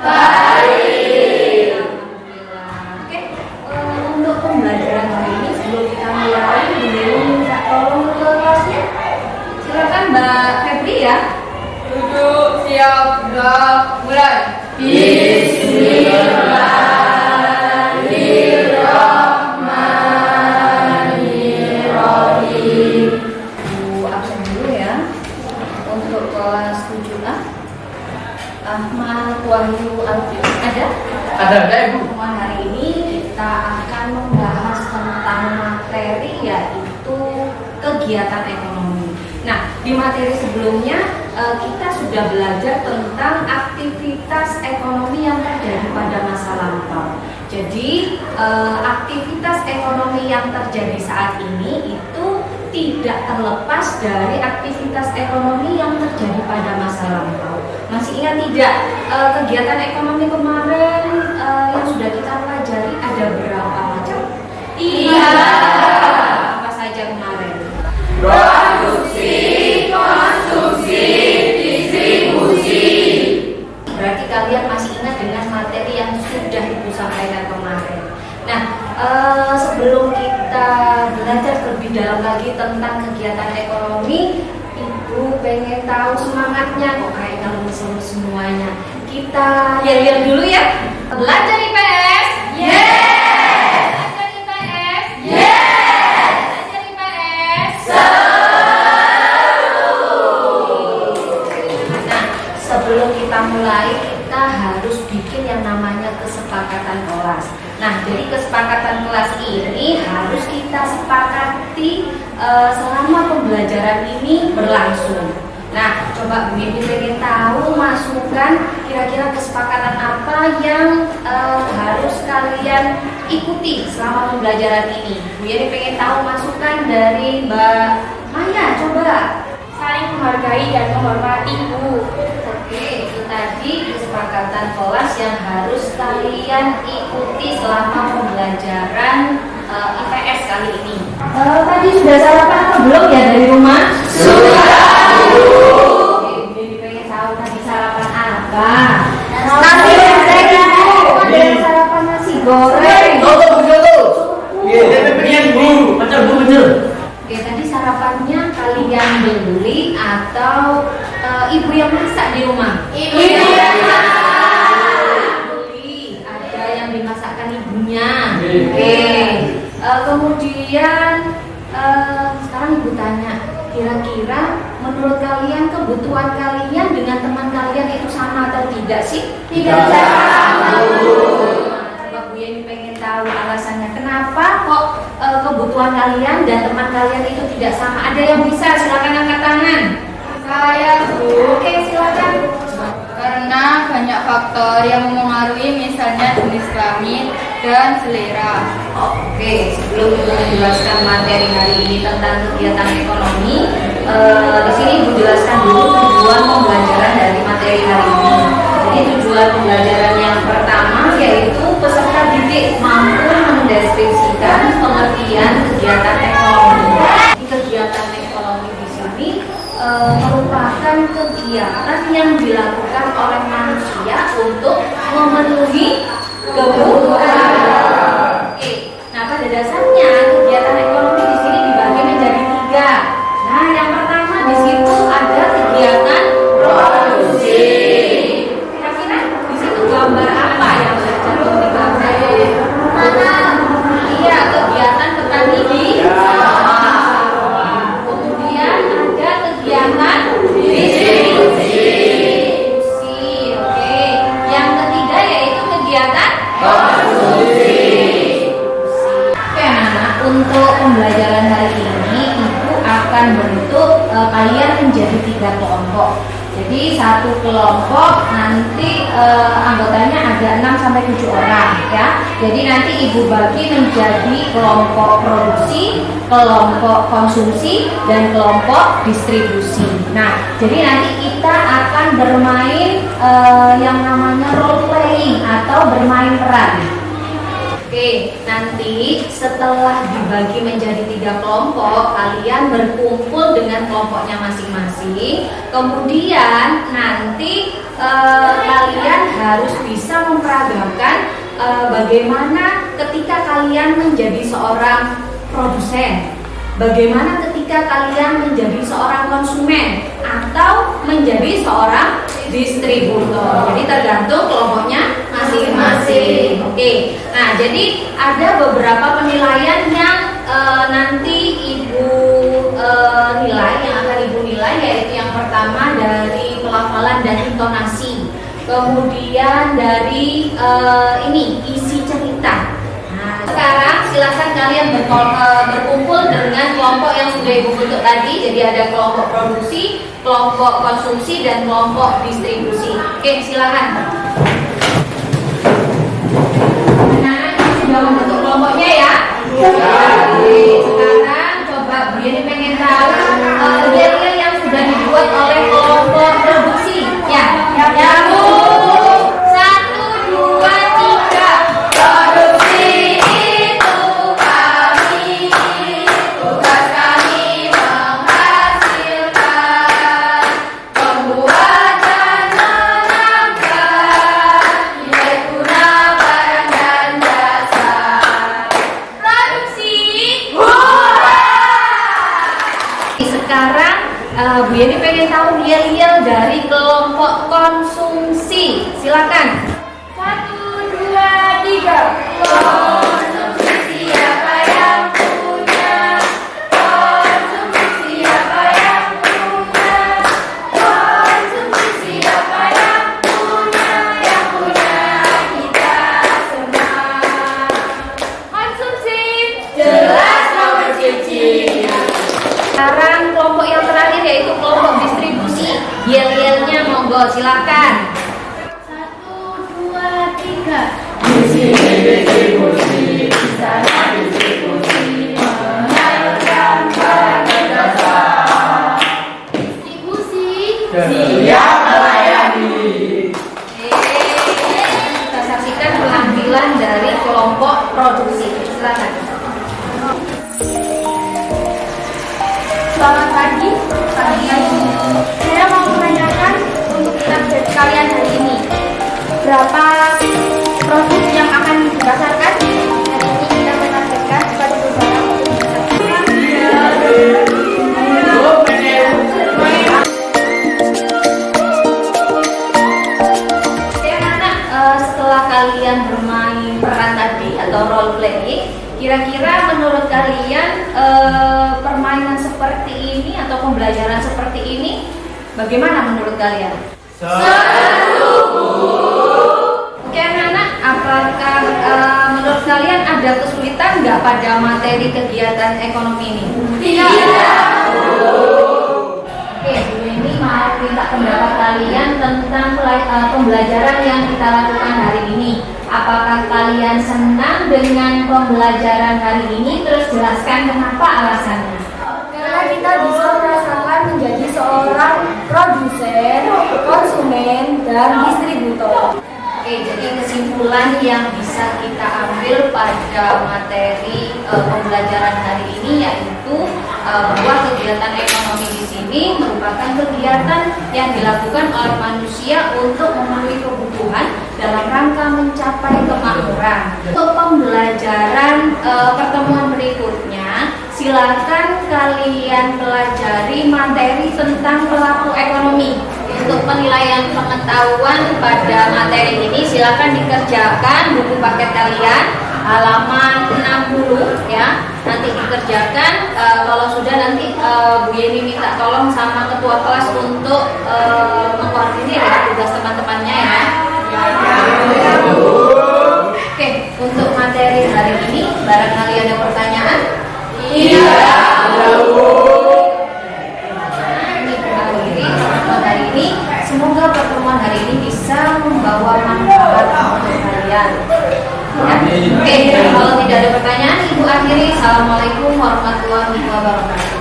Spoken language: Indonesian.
Baik. Alhamdulillah. Oke, untuk pembelajaran hari ini sebelum kita mulai, Beliau minta tolong ke kelasnya. Silakan Mbak Febri ya. Duduk, siap, gerak, mulai. Bismillahirrahmanirrahim. Bu absen dulu ya. Untuk kelas 7A, Ahmad Wahyu Alfi. Ada? Ada Ibu. Pertemuan hari ini kita akan membahas tentang materi yaitu kegiatan ekonomi. Nah, di materi sebelumnya kita sudah belajar tentang aktivitas ekonomi yang terjadi pada masa lampau. Jadi, aktivitas ekonomi yang terjadi saat ini itu tidak terlepas dari aktivitas ekonomi yang terjadi pada masa lampau. Masih ingat tidak kegiatan ekonomi kemarin yang sudah kita pelajari ada berapa macam? Iya. Apa saja kemarin? Produksi, konsumsi, distribusi. Berarti kalian masih ingat dengan materi yang sudah Ibu sampaikan kemarin. Nah, sebelum kita belajar lebih dalam lagi tentang kegiatan ekonomi, Ibu pengen tahu semangatnya kok kayak ngeluh semuanya. Kita yel-yel dulu ya. Belajar IPS. Yes. Belajar IPS. Yes. Belajar IPS. Nah, sebelum kita mulai, kita harus bikin yang namanya kesepakatan kelas. Nah, jadi kesepakatan kelas ini harus kita sepakati selama pembelajaran ini berlangsung. Nah, coba Bu Yeni pengen tahu masukan kira-kira kesepakatan apa yang harus kalian ikuti selama pembelajaran ini. Bu Yeni pengen tahu masukan dari Mbak Maya, coba. Saling menghargai dan menghormati, Bu. Oke, itu tadi kesepakatan kelas yang harus kalian ikuti selama pembelajaran IPS kali ini. Tadi sudah sarapan atau belum ya dari rumah? Sudah, Bu. Oke, jadi pengen tahu tadi sarapan apa? Nasi goreng, Ibu. Ada yang sarapan nasi goreng. Oke, tadi sarapannya kalian beli atau ibu yang masak di rumah? Ibu yang Beli. Ada yang dimasakkan ibunya. Oke. Kemudian sekarang Ibu tanya, kira-kira menurut kalian kebutuhan kalian dengan teman kalian itu sama atau tidak sih? Tidak sama, Bu. Coba Bu Yeni pengen tahu alasannya kenapa kok kebutuhan kalian dan teman kalian itu tidak sama. Ada yang bisa? Silakan angkat tangan. Saya, Bu. Oke, silakan. Karena banyak faktor yang memengaruhi, misalnya jenis kelamin dan selera. Oke, sebelum Ibu menjelaskan materi hari ini tentang kegiatan ekonomi, di sini Ibu jelaskan dulu tujuan pembelajaran dari materi hari ini. Jadi tujuan pembelajaran yang pertama yaitu peserta didik mampu mendeskripsikan pengertian kegiatan ekonomi. Kegiatan ekonomi di sini merupakan kegiatan yang dilakukan oleh manusia untuk memenuhi kebutuhan. Oke, nah pada dasarnya kegiatan ekonomi di sini dibagi menjadi 3. Nah, yang pertama di situ ada kegiatan produksi. Kira-kira di situ gambar apa yang tercantum di gambar? Iya, kegiatan petani di sawah. Kemudian ada kegiatan distribusi. Oke, yang ketiga yaitu kegiatan konsumsi. Oke anak-anak, untuk pembelajaran hari ini Ibu akan bentuk kalian menjadi 3 kelompok. Jadi satu kelompok nanti anggotanya ada 6-7 orang ya. Jadi nanti Ibu bagi menjadi kelompok produksi, kelompok konsumsi, dan kelompok distribusi. Nah, jadi nanti kita akan bermain yang namanya role playing atau bermain peran. Oke, nanti setelah dibagi menjadi 3 kelompok, kalian berkumpul dengan kelompoknya masing-masing. Kemudian nanti kalian harus bisa memperagamkan bagaimana ketika kalian menjadi seorang produsen, bagaimana ketika kalian menjadi seorang konsumen atau menjadi seorang distributor. Jadi tergantung kelompoknya masing-masing. Oke. Nah, jadi ada beberapa penilaian yang nanti Ibu nilai, yang akan Ibu nilai, yaitu yang pertama dari pelafalan dan intonasi. Kemudian dari isi cerita. Nah, sekarang silakan kalian berkumpul dengan kelompok yang sudah Ibu bentuk tadi. Jadi ada kelompok produksi, kelompok konsumsi, dan kelompok distribusi. Oke, silakan. Nah, sudah membentuk kelompoknya ya. Oke, sekarang coba Bu Yeni pengen tahu nilai yang sudah dibuat oleh kelompok produksi. Ya, yang Bu Yeni pengen tahu yel-yel dari kelompok konsumsi. Silakan. 1, 2, 3. Konsumsi siapa yang punya? Konsumsi siapa yang punya? Konsumsi siapa yang punya? Yang punya kita semua. Konsumsi jelas nomor cici. Sekarang kelompok yang terakhir yaitu kelompok distribusi. Yel-yelnya monggo silakan. 1, 2, 3. Di sini distribusi, di sana distribusi, menyalurkan barang dan jasa. Distribusi Siap melayani. Kita saksikan penampilan dari kelompok produksi. Silakan. Selamat pagi. Saya mau menanyakan untuk target kalian hari ini. Berapa produk yang akan dipasarkan? Hari ini kita menargetkan pada beberapa Oke anak-anak, setelah kalian bermain peran tadi atau role playing, kira-kira menurut kalian permainan seperti ini atau pembelajaran seperti ini bagaimana menurut kalian? Seru. Oke anak-anak, apakah menurut kalian ada kesulitan nggak pada materi kegiatan ekonomi ini? Tidak. Oke, Bu Yeni mau minta pendapat kalian tentang pembelajaran yang kita lakukan hari ini. Apakah kalian senang dengan pembelajaran hari ini? Terus jelaskan kenapa alasannya. Karena kita bisa merasakan menjadi seorang produsen, konsumen, dan distributor. Oke, jadi kesimpulan yang bisa kita ambil pada materi pembelajaran hari ini yaitu bahwa kegiatan ekonomi di sini merupakan kegiatan yang dilakukan oleh manusia untuk memenuhi kebutuhan dalam rangka mencapai kemakmuran. Untuk pembelajaran pertemuan berikutnya, silakan kalian pelajari materi tentang pelaku ekonomi. Untuk penilaian pengetahuan pada materi ini silakan dikerjakan buku paket kalian halaman 60 ya. Nanti dikerjakan, kalau sudah nanti Bu Yeni minta tolong sama ketua kelas untuk mengkoordinir ya tugas teman-temannya ya. Oke, untuk materi hari ini barangkali ada pertanyaan? Semoga pertemuan hari ini bisa membawa manfaat untuk kalian. Ya. Oke, kalau tidak ada pertanyaan, Ibu akhiri. Assalamualaikum warahmatullahi wabarakatuh.